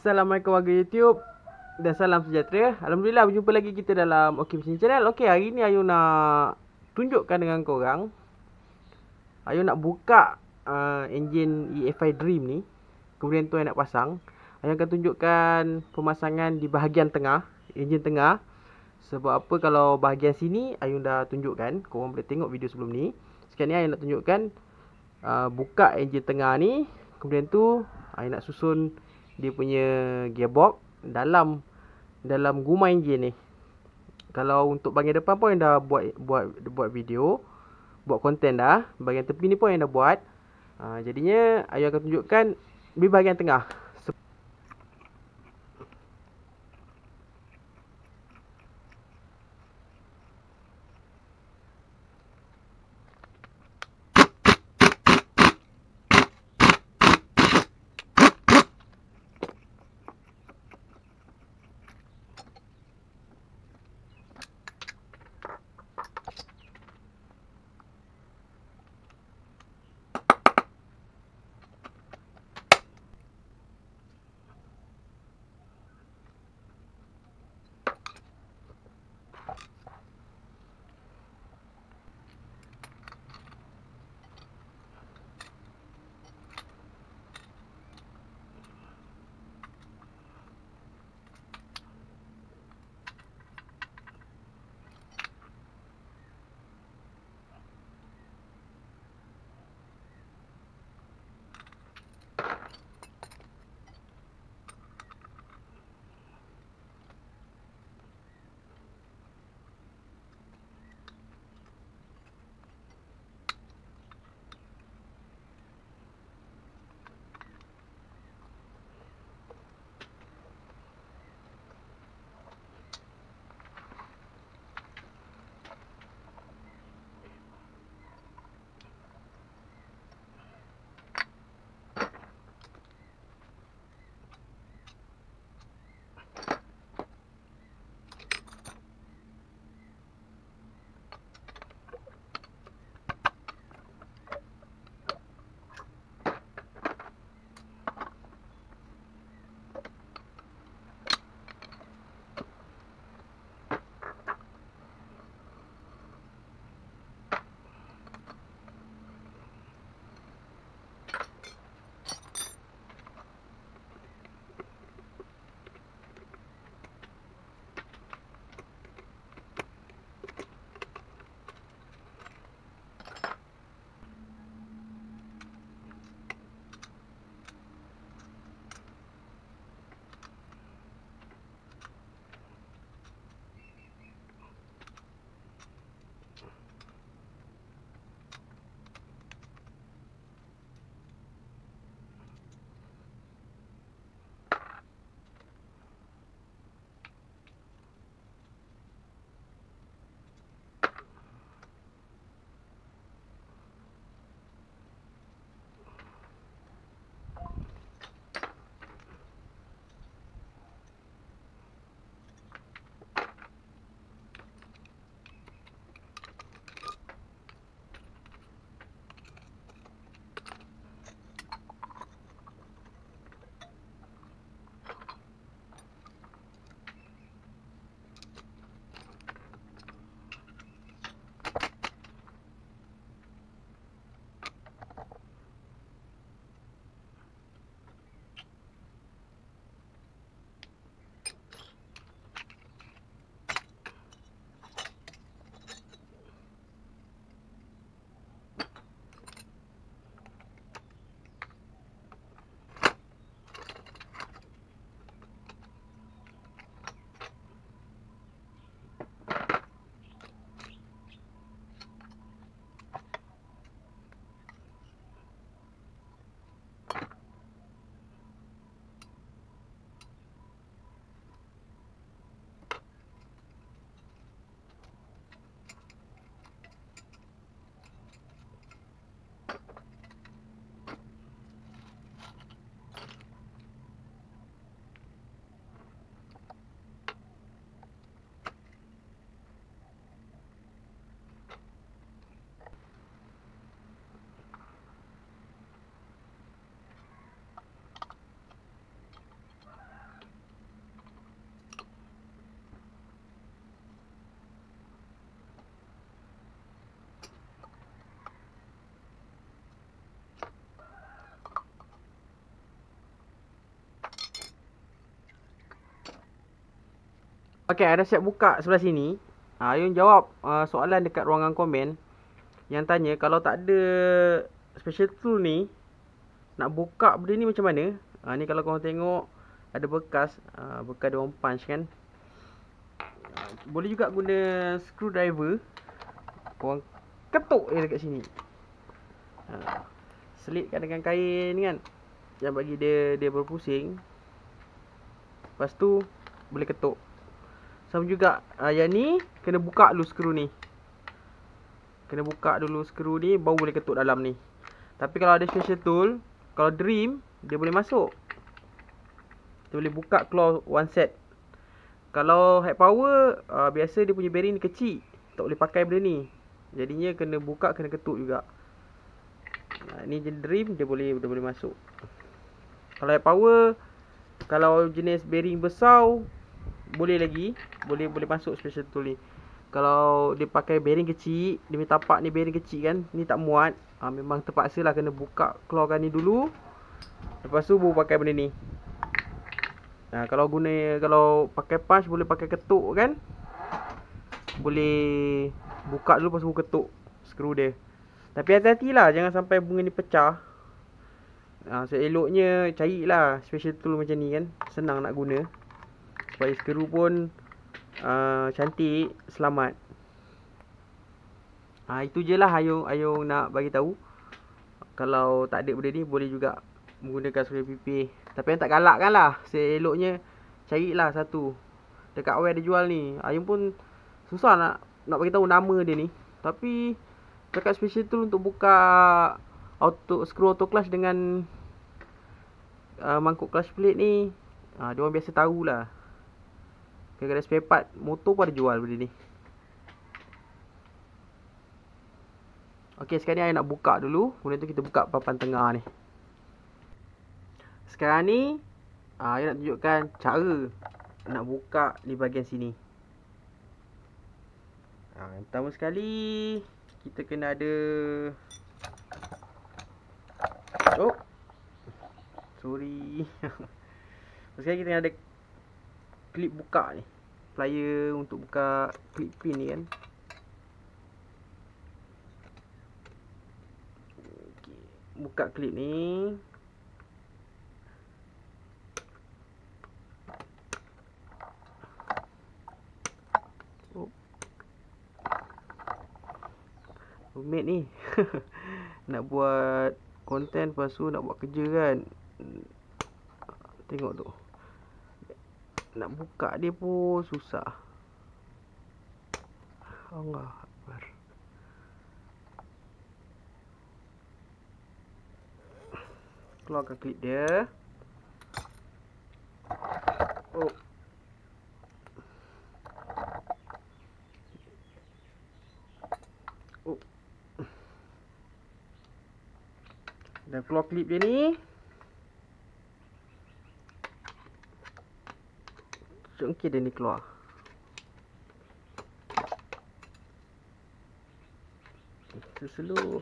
Assalamualaikum warga YouTube dan salam sejahtera. Alhamdulillah berjumpa lagi kita dalam OK Fishing Channel. Okey, hari ni Ayu nak tunjukkan dengan korang. Ayu nak buka enjin EFI Dream ni. Kemudian tu Ayu nak pasang. Ayu akan tunjukkan pemasangan di bahagian tengah, enjin tengah. Sebab apa, kalau bahagian sini Ayu dah tunjukkan. Korang boleh tengok video sebelum ni. Sekarang ni Ayu nak tunjukkan buka enjin tengah ni. Kemudian tu Ayu nak susun dia punya gearbox dalam guma enjin ni. Kalau untuk bahagian depan pun yang dah buat video, buat konten dah. Bahagian tepi ni pun yang dah buat. Jadinya Ayu akan tunjukkan di bahagian tengah. Okay, ada siap buka sebelah sini. Ayun jawab soalan dekat ruangan komen yang tanya kalau tak ada special tool ni, nak buka benda ni macam mana? Ni kalau korang tengok ada bekas, bekas dia orang punch kan. Boleh juga guna screwdriver. Korang ketuk je dekat sini. Selitkan dengan kain kan, yang bagi dia berpusing. Lepas tu boleh ketuk. Sama juga yang ni kena buka dulu skru ni. Kena buka dulu skru ni baru boleh ketuk dalam ni. Tapi kalau ada special tool, kalau dream dia boleh masuk. Dia boleh buka claw one set. Kalau high power biasa dia punya bearing ni kecil, tak boleh pakai benda ni. Jadinya kena buka, kena ketuk juga. Ni jenis dream dia boleh masuk. Kalau high power, kalau jenis bearing besar boleh lagi, boleh masuk special tool ni. Kalau dia pakai bearing kecil, dia punya tapak ni bearing kecil kan, ni tak muat, memang terpaksa lah kena buka clawkan ni dulu. Lepas tu baru pakai benda ni. Kalau pakai punch boleh pakai ketuk kan. Boleh buka dulu lepas tu ketuk skru dia. Tapi hati-hatilah jangan sampai bunga ni pecah. Seeloknya carilah special tool macam ni kan, senang nak guna. Supaya skru pun cantik, selamat. Itu je lah Ayung nak bagi tahu. Kalau tak ada benda ni boleh juga menggunakan spray pipih. Tapi yang tak galakkan lah. Seeloknya carilah satu. Dekat awal ada jual ni. Ayung pun susah nak bagi tahu nama dia ni. Tapi dekat special tool untuk buka screw auto clutch dengan mangkuk clutch plate ni, dia orang biasa tahulah. Kadang-kadang spare part motor pun ada jual benda ni. Okey, sekarang ni Ayung nak buka dulu. Kemudian tu kita buka papan tengah ni. Sekarang ni Ayung nak tunjukkan cara nak buka di bahagian sini. Yang pertama sekali kita kena ada sorry. Sekarang kita kena ada klip buka ni, plier untuk buka klip pin ni kan. Okay. Buka klip ni. Roommate ni nak buat konten, lepas tu nak buat kerja kan. Tengok tu, nak buka dia pun susah. Allah Akbar. Keluarkan klip dia. Dan keluar klip dia ni. Congkir dia ni keluar. Slow.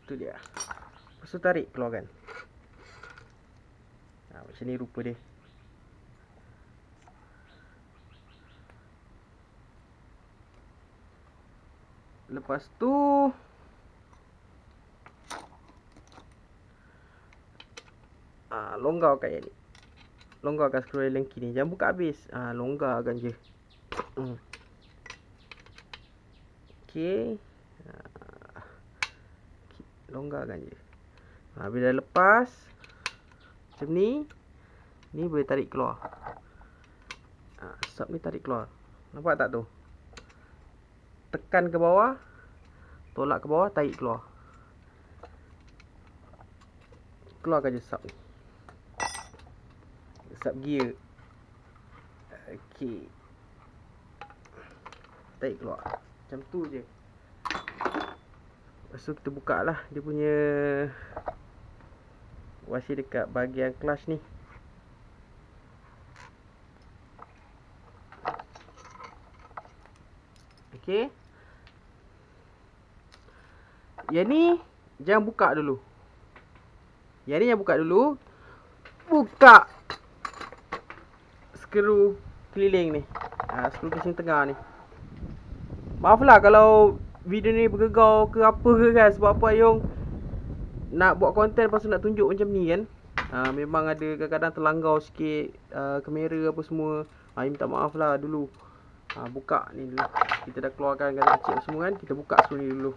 Tu dia. Lepas tu tarik keluar kan. Macam ni rupa dia. Lepas tu longgarkan yang ni. Longgarkan skru lengki ni. Jangan buka habis. Longgarkan je. Okey. Longgarkan je. Bila dah lepas macam ni, ni boleh tarik keluar. Sub ni tarik keluar. Nampak tak tu? Tekan ke bawah, tolak ke bawah, tarik keluar. Keluarkan je sub ni. Sub gear. Okey. Tarik keluar. Macam tu je. Lepas tu kita buka lah dia punya wasi dekat bahagian clutch ni. Okey. Yang ni jangan buka dulu. Yang ni jangan buka dulu. Buka skru keliling ni. Skru casing tengah ni. Maaf lah kalau video ni bergegau ke apa ke kan. Sebab apa Ayong nak buat konten lepas tu nak tunjuk macam ni kan. Memang ada kadang-kadang terlanggar sikit kamera apa semua. Minta maaf lah dulu. Buka ni dulu. Kita dah keluarkan garis kecil semua kan. Kita buka skru ni dulu.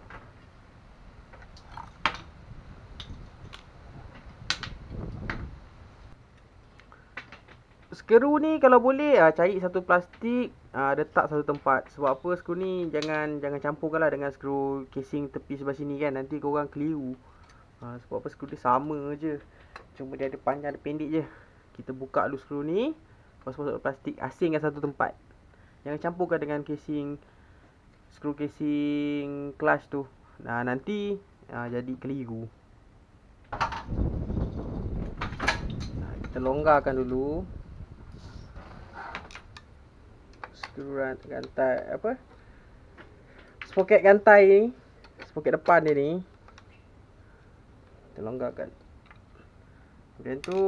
Skru ni kalau boleh cari satu plastik, letak satu tempat. Sebab apa, skru ni jangan campurkan lah dengan skru casing tepi sebelah sini kan. Nanti korang keliru. Sebab apa, skru dia sama je, cuma dia ada panjang ada pendek je. Kita buka dulu skru ni, lepas masuk plastik, asingkan satu tempat. Jangan campurkan dengan casing, skru casing clutch tu. Nanti jadi keliru. Kita longgarkan dulu skru gantai apa? Sproket gantai ni, sproket depan dia ni. Kita longgarkan. Kemudian tu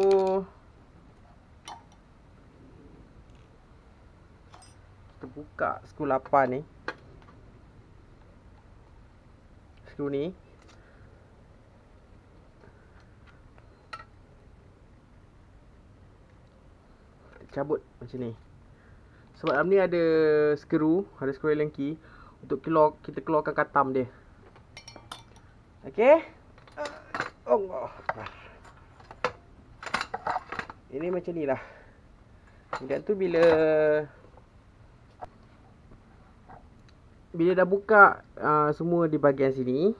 kita buka skru 8 ni. Skru ni. Kita cabut macam ni. Sebab dalam ni ada skru Allen key untuk kita keluarkan katam dia. Okey. Allah. Ini macam ni lah. Kemudian tu bila dah buka semua di bahagian sini,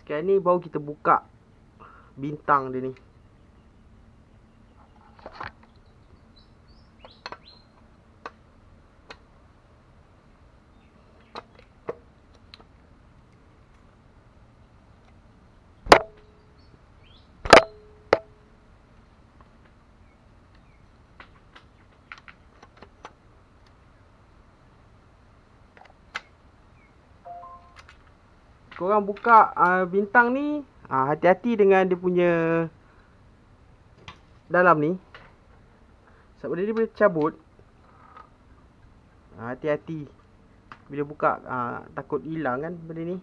sekarang ni baru kita buka bintang dia ni. Korang buka bintang ni, hati-hati dengan dia punya dalam ni. Sebab dia boleh cabut. Hati-hati bila buka, takut hilang kan benda ni.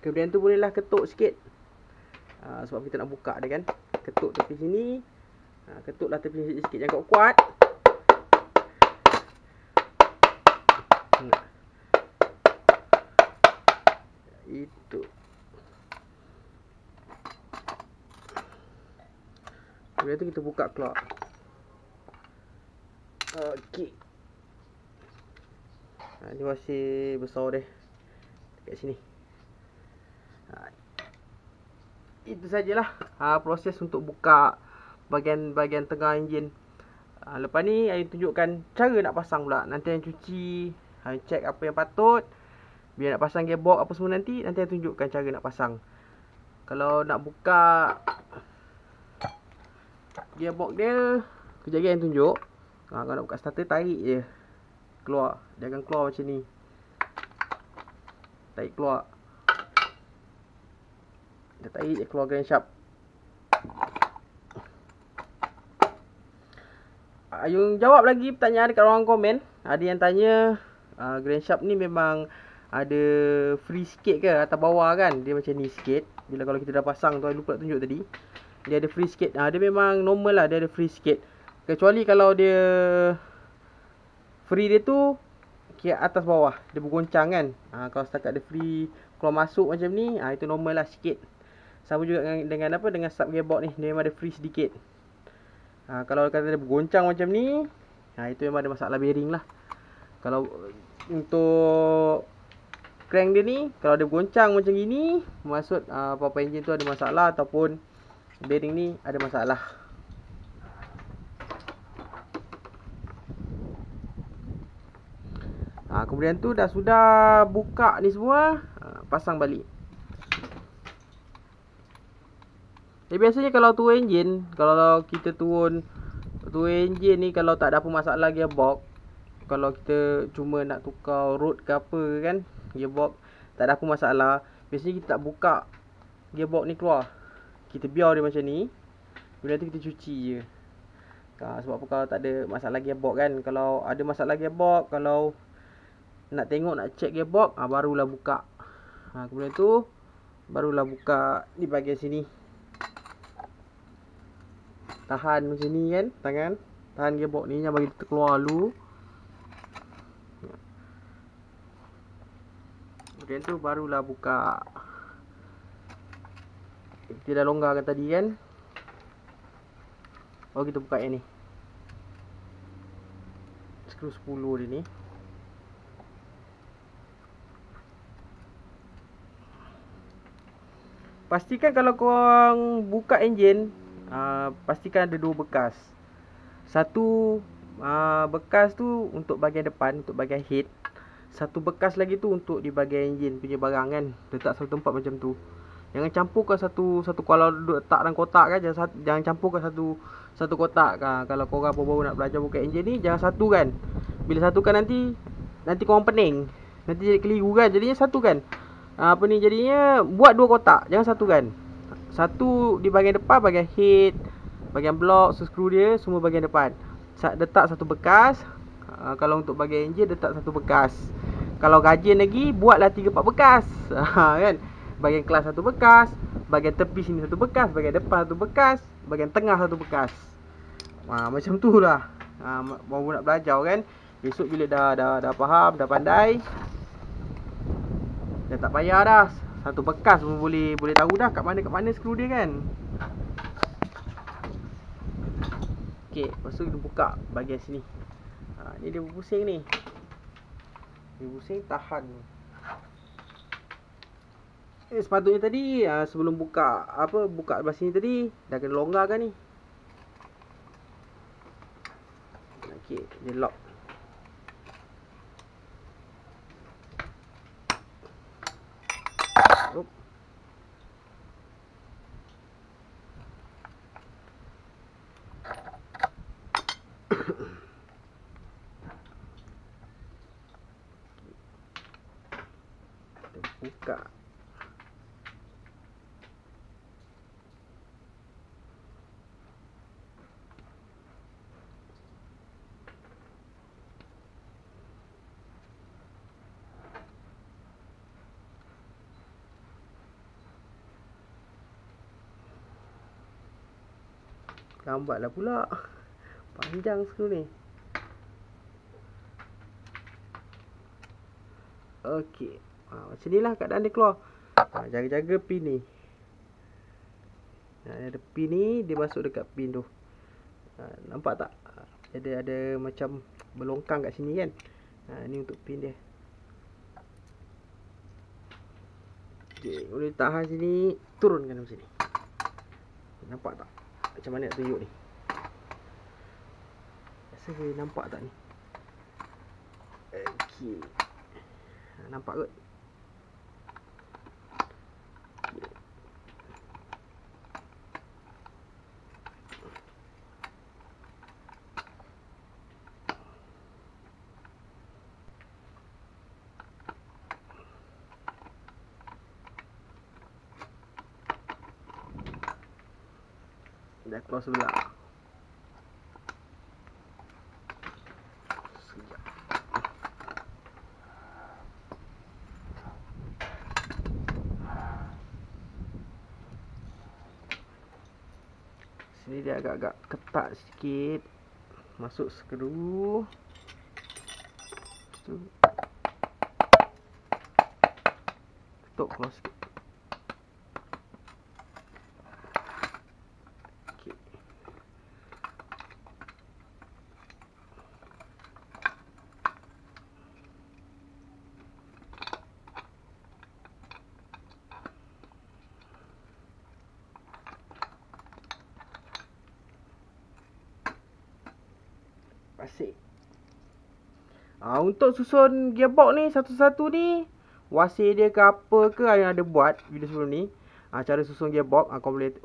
Kemudian tu bolehlah ketuk sikit. Sebab kita nak buka dia kan. Ketuk tepi sini. Ketuklah tepi sini sikit. Jangan kuat-kuat. Itu. Kemudian tu kita buka keluar. Okey. Ni masih besar dia. Dekat sini. Itu sajalah proses untuk buka bahagian tengah enjin. Lepas ni saya tunjukkan cara nak pasang pula. Nanti saya cuci, check apa yang patut. Biar nak pasang gearbox apa semua nanti saya tunjukkan cara nak pasang. Kalau nak buka gearbox dia, kejap lagi saya tunjuk. Kalau nak buka starter, tarik je keluar. Dia akan keluar macam ni. Tarik keluar. Dia tarik, dia keluar crankshaft. Ayung jawab lagi pertanyaan dekat ruang komen. Ada yang tanya, crankshaft ni memang ada free sikit ke atas bawah kan? Dia macam ni sikit. Bila kalau kita dah pasang tu, saya lupa tunjuk tadi. Dia ada free sikit. Dia memang normal lah, dia ada free sikit. Kecuali kalau dia free dia tu kira atas bawah, dia bergoncang kan. Kalau setakat dia free keluar masuk macam ni, itu normal lah sikit. Sama juga dengan apa, dengan sub gearbox ni, dia memang ada free sedikit. Kalau kata dia bergoncang macam ni, itu memang ada masalah bearing lah. Kalau untuk crank dia ni, kalau dia bergoncang macam gini, maksud apa-apa enjin tu ada masalah, ataupun bearing ni ada masalah. Kemudian tu dah sudah buka ni semua, pasang balik. Biasanya kalau turun enjin, kalau kita turun enjin ni, kalau tak ada apa masalah gearbox, kalau kita cuma nak tukar rod ke apa kan, gearbox, tak ada apa masalah. Biasanya kita tak buka gearbox ni keluar, kita biar dia macam ni, bila tu kita cuci je. Sebab apa, kalau tak ada masalah gearbox kan. Kalau ada masalah gearbox, kalau nak tengok, nak check gearbox, barulah buka. Kemudian tu barulah buka di bahagian sini. Tahan macam ni kan, tangan tahan gearbox ni, jangan bagi dia terkeluar dulu. Kemudian tu barulah buka. Kita dah longgarkan tadi kan, baru kita buka yang ni, skru 10 dia ni. Pastikan kalau korang buka enjin, pastikan ada 2 bekas. Satu bekas tu untuk bahagian depan, untuk bahagian head. Satu bekas lagi tu untuk di bahagian enjin punya barang kan. Letak satu tempat macam tu. Jangan campurkan satu kalau letak dalam kotak kan, jangan campurkan satu kotak. Kalau korang baru nak belajar buka enjin ni, jangan satukan. Bila satukan nanti korang pening. Nanti jadi keliru kan. Jadinya satukan. Jadinya buat 2 kotak, jangan satukan. Satu di bahagian depan, bahagian head, bahagian block, skru dia, semua bahagian depan. Letak satu bekas. Kalau untuk bahagian enjin, letak satu bekas. Kalau rajin lagi, buatlah 3-4 bekas. Kan? Bahagian kelas satu bekas, bahagian tepi sini satu bekas, bahagian depan satu bekas, bahagian tengah satu bekas. Macam tu lah. Baru nak belajar kan. Besok bila dah faham, dah pandai, dah tak payah dah. Satu bekas pun boleh tahu dah kat mana skru dia kan. Okey, lepas tu kita buka bahagian sini. Ni dia berpusing ni. Dia pusing, tahan. Sepatutnya tadi sebelum buka belah sini tadi dah kena longgarkan ni. Okey, dia lock. Buka. Lambatlah pula. Panjang skru ni. Okey. Macam ni lah keadaan dia keluar. Jaga-jaga pin ni. Ada pin ni, dia masuk dekat pin tu. Nampak tak? Ada macam berlongkang kat sini kan. Ni untuk pin dia. Okey, boleh tahan sini, turunkan macam ni. Nampak tak? Macam mana nak tunjuk ni? Rasa boleh nampak tak ni? Okey. Nampak kot? Dah keluar sebelah. Sekejap. Sini dia agak-agak ketat sikit. Masuk skru. Tutup keluar sikit. Asyik. Untuk susun gearbox ni satu-satu ni, wasir dia ke apa ke yang ada buat video sebelum ni. Cara susun gearbox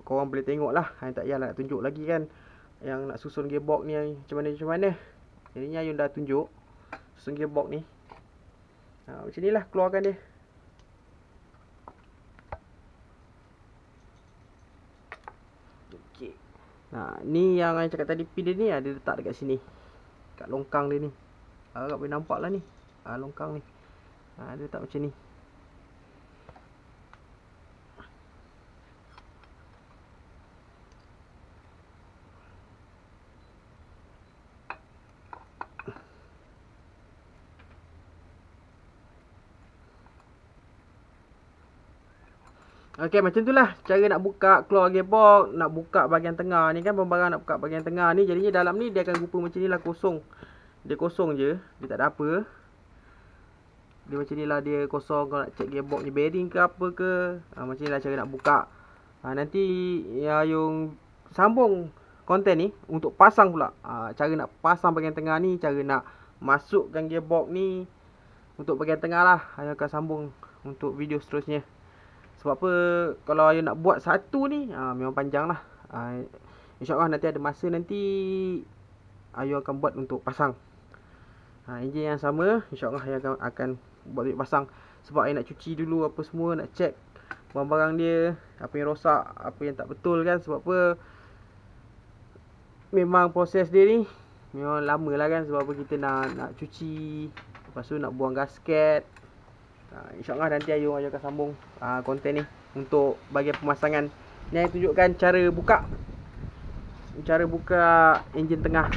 korang boleh tengok lah. Tak payahlah nak tunjuk lagi kan. Yang nak susun gearbox ni macam mana. Jadinya Ayun dah tunjuk. Kosong gearbox ni. Macam ni lah keluarkan dia. Okey. Ni yang saya cakap tadi, pin dia ni ada letak dekat sini. Kat longkang dia ni. Agak boleh nampak lah ni. Longkang ni. Dia letak macam ni. Okey, macam tu lah cara nak buka keluar gearbox, nak buka bahagian tengah ni kan, pembarang nak buka bahagian tengah ni. Jadinya dalam ni dia akan rupa macam ni lah, kosong. Dia kosong je, dia tak ada apa. Dia macam ni lah, dia kosong. Kalau nak check gearbox ni bearing ke apa ke, macam ni lah cara nak buka. Nanti Ayung sambung konten ni untuk pasang pula. Cara nak pasang bahagian tengah ni, cara nak masukkan gearbox ni untuk bahagian tengah lah. Ayung akan sambung untuk video seterusnya. Sebab apa, kalau Ayung nak buat satu ni memang panjang lah. InsyaAllah nanti ada masa nanti Ayung akan buat untuk pasang enjin yang sama. InsyaAllah Ayung akan buat untuk pasang. Sebab Ayung nak cuci dulu apa semua, nak check barang-barang dia, apa yang rosak, apa yang tak betul kan. Sebab apa, memang proses dia ni memang lama lah kan. Sebab apa, kita nak cuci, lepas tu nak buang gasket. InsyaAllah nanti Ayung akan sambung konten ni untuk bahagian pemasangan. Ni Ayung tunjukkan cara buka enjin tengah